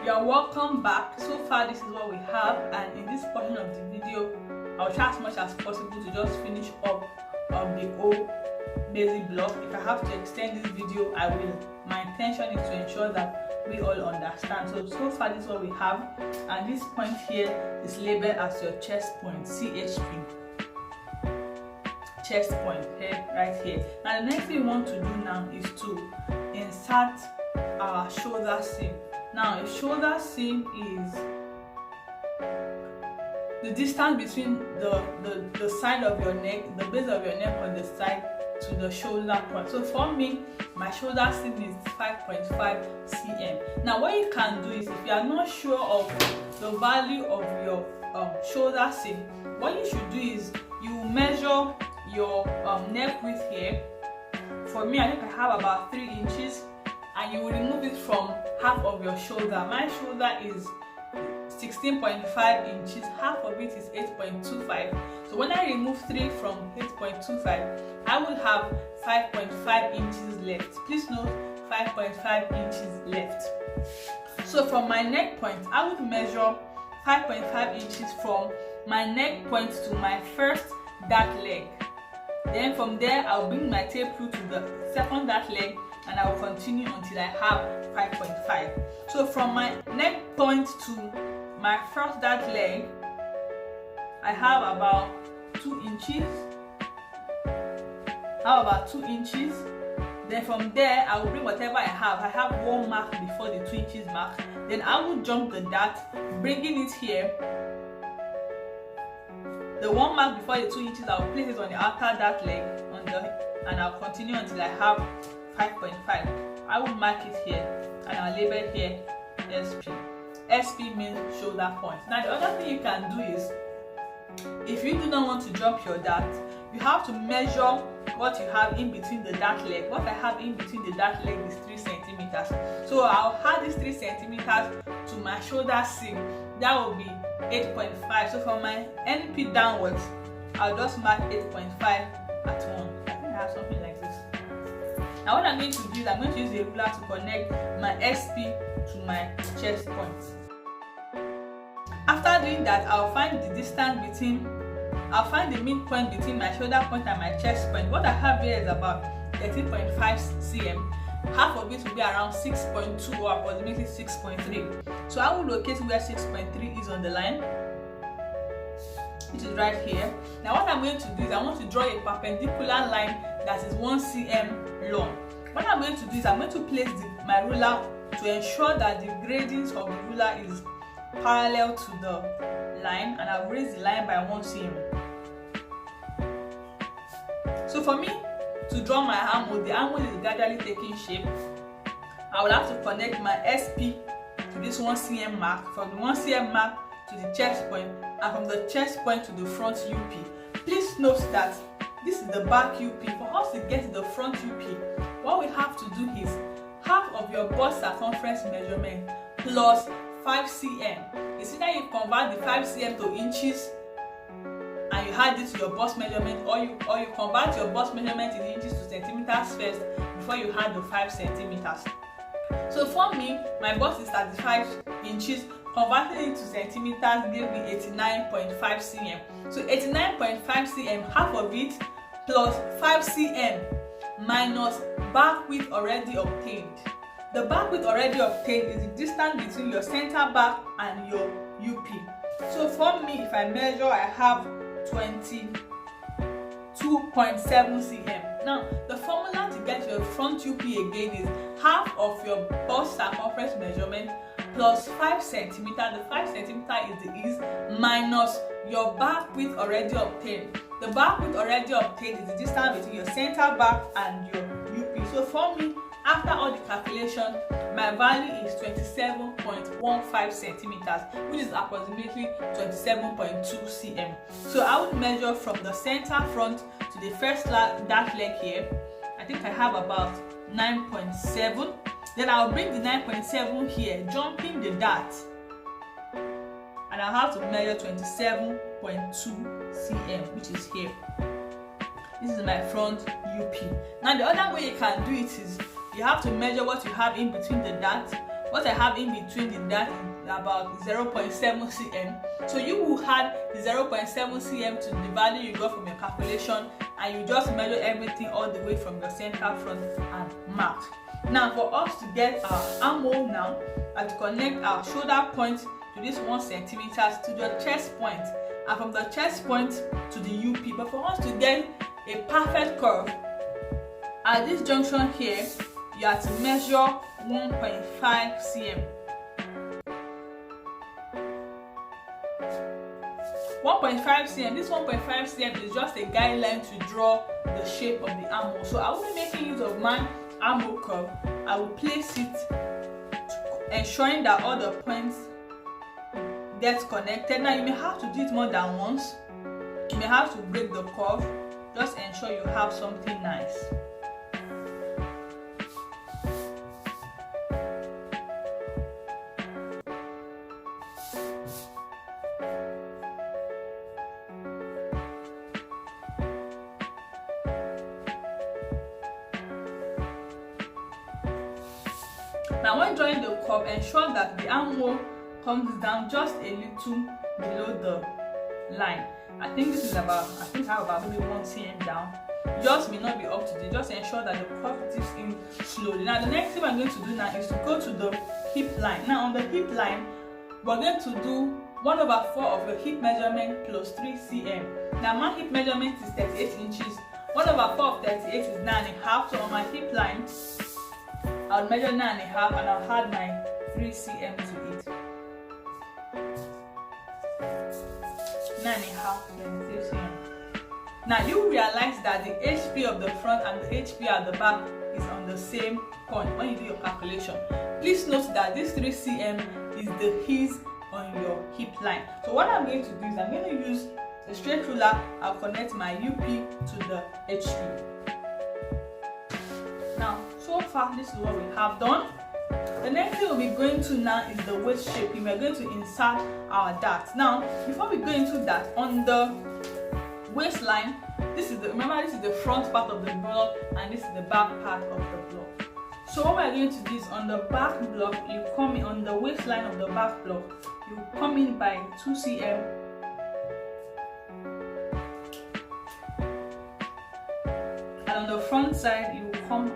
You are welcome back. So far this is what we have, and in this portion of the video I'll try as much as possible to just finish up the whole basic block. If I have to extend this video, I will. My intention is to ensure that we all understand. So far this is what we have, and this point here is labeled as your chest point, CH3. Chest point here, right here. Now the next thing we want to do now is to insert our shoulder seam. Now a shoulder seam is the distance between the side of your neck, the base of your neck on the side to the shoulder point. So for me, my shoulder seam is 5.5 cm. Now what you can do is, if you are not sure of the value of your shoulder seam, what you should do is you measure your neck width here. For me, I think I have about 3 inches, and you will remove it from half of your shoulder. My shoulder is 16.5 inches, half of it is 8.25. So when I remove 3 from 8.25, I will have 5.5 inches left. Please note, 5.5 inches left. So from my neck point, I would measure 5.5 inches from my neck point to my first dart leg. Then from there, I'll bring my tape through to the second dart leg, and I will continue until I have 5.5. So from my neck point to my first dart leg, I have about 2 inches. Then from there, I will bring whatever I have. I have 1 mark before the 2 inches mark. Then I will jump the dart, bringing it here. The 1 mark before the 2 inches, I will place it on the outer dart leg and I'll continue until I have 5.5. I will mark it here and I'll label here SP. SP means shoulder point. Now the other thing you can do is, if you do not want to jump your dart, you have to measure what you have in between the dart leg. What I have in between the dart leg is 3 centimeters. So I'll add this 3 centimeters to my shoulder seam. That will be 8.5. So from my NP downwards, I'll just mark 8.5 at 1. I think I have something like this. Now what I'm going to do is, I'm going to use a ruler to connect my SP to my chest point. After doing that, I'll find the midpoint between my shoulder point and my chest point. What I have here is about 13.5 cm. Half of it will be around 6.2 or approximately 6.3. So I will locate where 6.3 is on the line, which is right here. Now what I'm going to do is, I want to draw a perpendicular line that is 1 cm long. What I'm going to do is, I'm going to place my ruler to ensure that the gradings of the ruler is parallel to the line, and I'll raise the line by 1 cm. So for me to draw my armhole, the armhole is gradually taking shape. I will have to connect my SP to this 1 cm mark, from the 1 cm mark to the chest point, and from the chest point to the front UP. Please note that this is the back UP. For us to get to the front UP, what we have to do is half of your bust circumference measurement plus 5 cm. It's either you convert the 5 cm to inches and you add it to your bust measurement, or you convert your bust measurement in inches to centimeters first before you add the 5 centimeters. So for me, my bust is 35 inches. Converting it to centimeters gave me 89.5 cm. So 89.5 cm, half of it plus 5 cm minus back width already obtained. The back width already obtained is the distance between your center back and your UP. So for me, if I measure, I have 22.7 cm. Now the formula to get your front UP again is half of your bust circumference measurement plus 5 cm. The 5 cm is minus your back width already obtained. The back width already obtained is the distance between your center back and your UP. So for me, after all the calculation, my value is 27.15 centimeters, which is approximately 27.2 cm. So I would measure from the center front to the first dart leg here. I think I have about 9.7. Then I'll bring the 9.7 here, jumping the dart, and I'll have to measure 27.2 cm, which is here. This is my front UP. Now the other way you can do it is, you have to measure what you have in between the dart what I have in between the dart is about 0.7 cm. So you will add the 0.7 cm to the value you got from your calculation, and you just measure everything all the way from your center front and mark. Now for us to get our armhole now, I have to connect our shoulder point to this 1 centimeter to the chest point, and from the chest point to the UP. But for us to get a perfect curve at this junction here, you have to measure 1.5 cm. 1.5 cm. This 1.5 cm is just a guideline to draw the shape of the armhole. So I will be making use of my armhole curve. I will place it, ensuring that all the points get connected. Now you may have to do it more than once. You may have to break the curve. Just ensure you have something nice. Now when drawing the curve, ensure that the armhole comes down just a little below the line. I think this is about, I have about maybe 1 cm down. Yours may not be up to date. Just ensure that the curve dips in slowly. Now the next thing I'm going to do now is to go to the hip line. Now on the hip line, we're going to do 1/4 of your hip measurement plus 3 cm. Now my hip measurement is 38 inches. 1/4 of 38 is 9.5. So on my hip line, I'll measure 9.5 and I'll add my 3 cm to it. 9.5 cm. Now you realize that the HP of the front and the HP at the back is on the same point when you do your calculation. Please note that this 3 cm is the ease on your hip line. So what I'm going to do is I'm going to use a straight ruler. I'll connect my UP to the HP. Now, so far this is what we have done. The next thing we'll be going to now is the waist shaping. We're going to insert our dart. Now, before we go into that, on the waistline, remember this is the front part of the block and this is the back part of the block. So what we're going to do is on the back block, you come in on the waistline of the back block, you come in by 2 cm. And on the front side, you come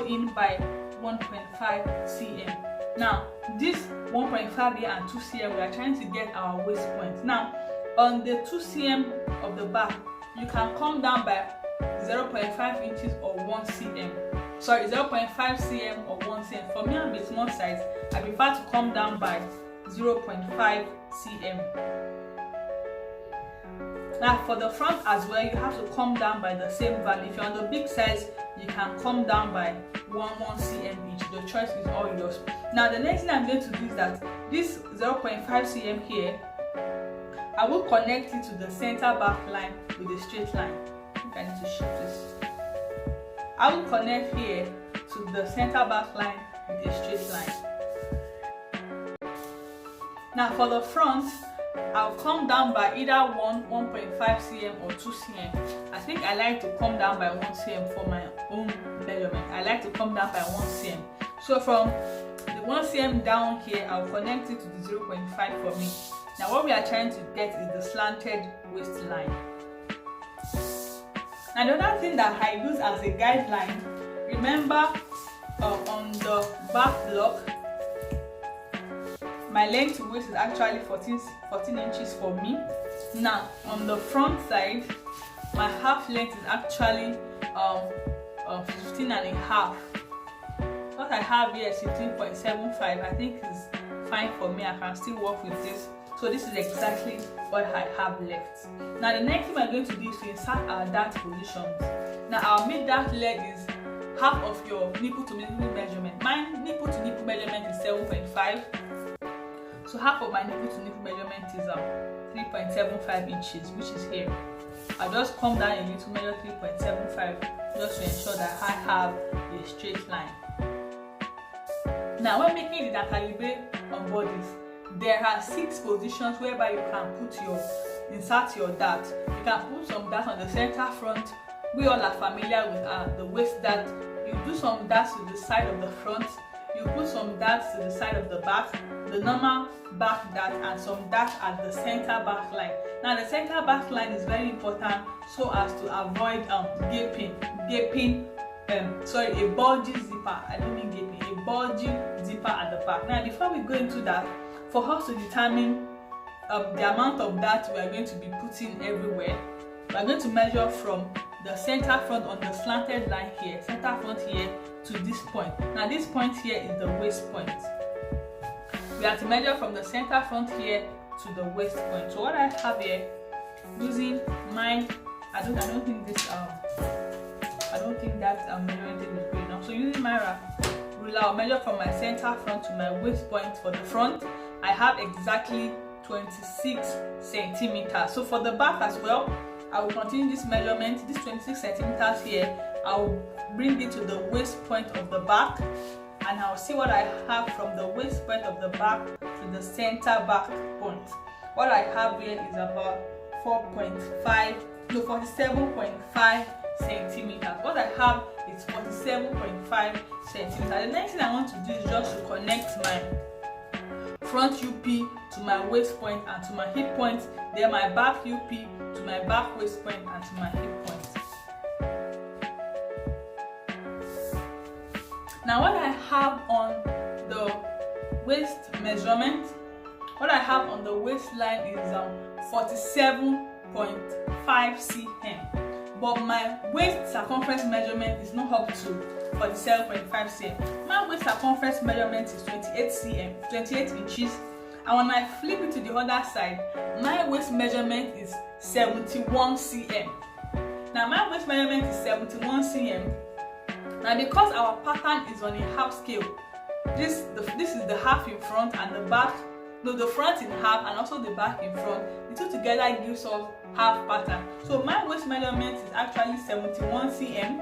in by 1.5 cm. Now this 1.5 here and 2 cm, we are trying to get our waist point. Now on the 2 cm of the back, you can come down by 0.5 inches or 1 cm. Sorry, 0.5 cm or 1 cm. For me, I'm a small size, I prefer to come down by 0.5 cm. Now for the front as well, you have to come down by the same value. If you're on the big size, you can come down by 1 cm each. The choice is all yours. Now the next thing I'm going to do is that this 0.5 cm here, I will connect it to the center back line with a straight line. I think I need to shift this. I will connect here to the center back line with a straight line. Now for the front, I'll come down by either 1.5 cm or 2 cm. I think I like to come down by 1 cm for my own measurement. I like to come down by 1 cm. So from the 1 cm down here, I'll connect it to the 0.5 for me. Now what we are trying to get is the slanted waistline. And another thing that I use as a guideline, remember on the back block, my length to waist is actually 14 inches for me. Now on the front side, my half length is actually 15.5. What I have here is 15.75. I think is fine for me. I can still work with this. So this is exactly what I have left. Now the next thing we're going to do is to insert our dart positions. Now our mid dart leg is half of your nipple to nipple measurement. My nipple to nipple measurement is 7.5. So half of my nipple to nipple measurement is 3.75 inches, which is here. I'll just come down a little, measure 3.75 just to ensure that I have a straight line. Now when making the calibre on bodies, there are 6 positions whereby you can insert your dart. You can put some dart on the center front. We all are familiar with the waist dart. You do some darts to the side of the front. you put some darts to the side of the back, the normal back dart, and some darts at the center back line. Now the center back line is very important so as to avoid a bulgy zipper. I don't mean gaping, a bulgy zipper at the back. Now before we go into that, for us to determine the amount of dart we are going to be putting everywhere, we are going to measure from the center front on the slanted line here, center front here, to this point. Now this point here is the waist point. We have to measure from the center front here to the waist point. So what I have here, using my, I don't think that measuring thing is good enough. So using my ruler, I'll measure from my center front to my waist point. For the front, I have exactly 26 centimeters. So for the back as well, I will continue this measurement. This 26 centimeters here, I will bring it to the waist point of the back, and I'll see what I have from the waist point of the back to the center back point. What I have here is about 47.5 centimeters. What I have is 47.5 centimeters. The next thing I want to do is just to connect my front UP to my waist point and to my hip point, then my back UP to my back waist point and to my hip point. Now what I have on the waist measurement, what I have on the waistline is 47.5 cm, but my waist circumference measurement is not up to 47.5 cm. My waist circumference measurement is 28 inches, and when I flip it to the other side, my waist measurement is 71 cm. Now my waist measurement is 71 cm. Now because our pattern is on a half scale, this is the half in front and the back, the front in half and also the back in front. The two together gives us half pattern. So my waist measurement is actually 71 cm.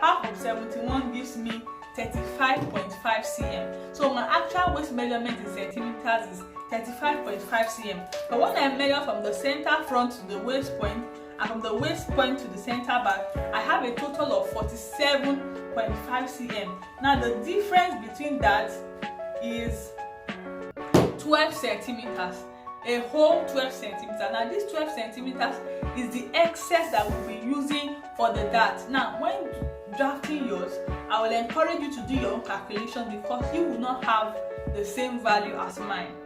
Half of 71 gives me 35.5 cm. So my actual waist measurement in centimeters is 35.5 cm. But when I measure from the center front to the waist point and from the waist point to the center back, I have a total of 47.5 cm. Now the difference between that is 12 centimeters. A whole 12 centimeters. Now this 12 centimeters is the excess that we'll be using for the dart. Now when drafting yours, I will encourage you to do your own calculation because you will not have the same value as mine.